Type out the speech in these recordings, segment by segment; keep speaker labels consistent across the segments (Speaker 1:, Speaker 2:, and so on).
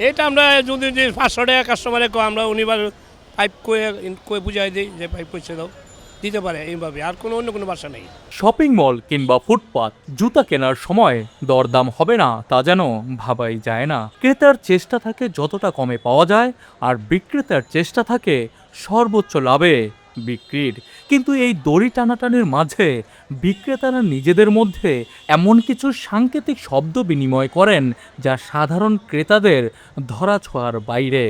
Speaker 1: এটা আমরা যদি 500 টাকা কাস্টমারে আমরা উনিবার পাইপ কয়ে বুঝাই দিই যে পাইপ পয়সা দাও, দিতে পারে এইভাবে, আর কোনো অন্য কোনো বাসা নেই।
Speaker 2: শপিং মল কিংবা ফুটপাত জুতা কেনার সময় দরদাম হবে না তা যেন ভাবাই যায় না। ক্রেতার চেষ্টা থাকে যতটা কমে পাওয়া যায়, আর বিক্রেতার চেষ্টা থাকে সর্বোচ্চ লাভে বিক্রির। কিন্তু এই দড়ি টানাটানির মাঝে বিক্রেতারা নিজেদের মধ্যে এমন কিছু সাংকেতিক শব্দ বিনিময় করেন যা সাধারণ ক্রেতাদের ধরাছোঁয়ার বাইরে।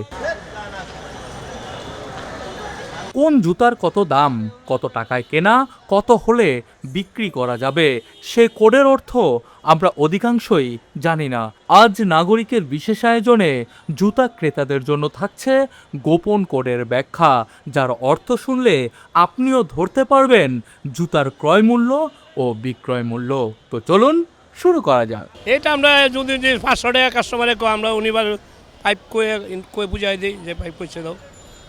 Speaker 2: কোন জুতার কত দাম, কত টাকায় কেনা, কত হলে বিক্রি করা যাবে, সে কোডের অর্থ আমরা অধিকাংশই জানি না। আজ নাগরিকের বিশেষ আয়োজনে জুতা ক্রেতাদের জন্য থাকছে গোপন কোডের ব্যাখ্যা, যার অর্থ শুনলে আপনিও ধরতে পারবেন জুতার ক্রয় মূল্য ও বিক্রয় মূল্য। তো চলুন শুরু করা যাক।
Speaker 1: এটা আমরা যদি 500 টাকা কাস্টমারে আমরা উনিবার পাইপ কয়ে বুঝাই দিই যে পাইপ পয়সা দাও,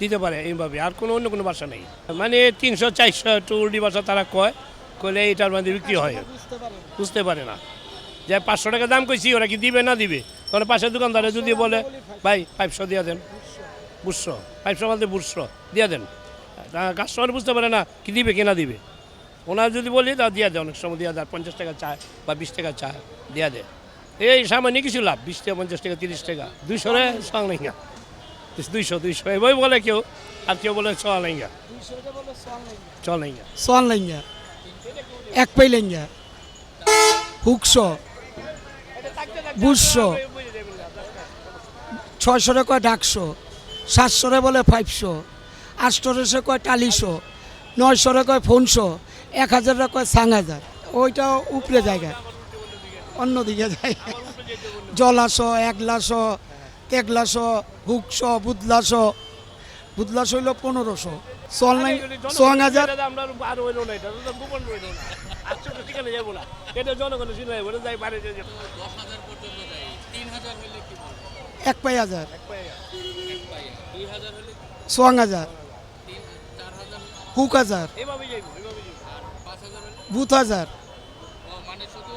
Speaker 1: দিতে পারে এইভাবে, আর কোনো অন্য কোনো বাসা নেই। মানে 300-400 একটু উল্টি বাসা তারা কইলে এইটার মধ্যে বিক্রি হয়, বুঝতে পারে না যে 500 টাকা দাম কইছি, ওরা কি দিবে না দিবে। তখন পাশের দোকানদারে যদি বলে ভাই 500 দিয়ে দেন, 500 বলতে 500 দিয়ে দেন, কাস্টমার বুঝতে পারে না কি দিবে কি না দিবে। ওনার যদি বলি তা দিয়ে দেয়, অনেক সময় দিয়ে দেয়, 50 টাকা চায় বা 20 টাকা চায়, দিয়ে দেয়। এই সামান্য কিছু লাভ, 20 টাকা 50 টাকা 30 টাকা 200 রে সং লেঙ্গা, 200 এভাবে বলে কেউ, আর কেউ বলে চ লেঙ্গা, চ লেঙ্গা,
Speaker 3: সোয়ান লাইঙ্গা, এক পাই লাইঙ্গা, হুকশো, বুঝশো, 600 কয় ডাকশো, 700 বলে 500, 800 কয় টালিশো, 900 কয় ফোনশো, 1000 কয় সাংহাজার। ওইটা উপরে জায়গা, অন্যদিকে যায় জলাশো, একলাশো, তেগলাশো, হুকশো, বুদলাশো হইল 1500, সোয়াং হাজার।
Speaker 1: আমরা আর হইলো না, এটা তো গোপন রইল না, আচ্ছা ঠিকানা যাবো না, এটা জনগণ শুনে বলে যাই বাইরে যাই 10,000 পর্যন্ত যায়, 3000 হইলে কি বলবো,
Speaker 3: এক পাই হাজার,
Speaker 1: 2000 হইলে
Speaker 3: সোয়াং হাজার,
Speaker 1: 4000
Speaker 3: হুক হাজার,
Speaker 1: এইভাবে যাইবো, আর 5000 হইলে
Speaker 3: বুথ হাজার,
Speaker 1: মানে শুধু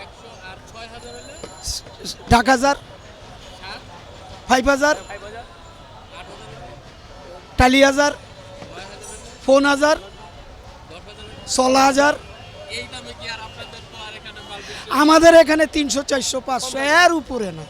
Speaker 1: 100 আর 6000 হইলে
Speaker 3: ঢাক হাজার, 5000,
Speaker 1: 5000,
Speaker 3: টালি হাজার, ফোন হাজার, 16 হাজার।
Speaker 1: এই দামে কি আর আপনাদের তো আর এখানে মাল
Speaker 3: আমাদের এখানে 300, 400, 500 এর উপরে না।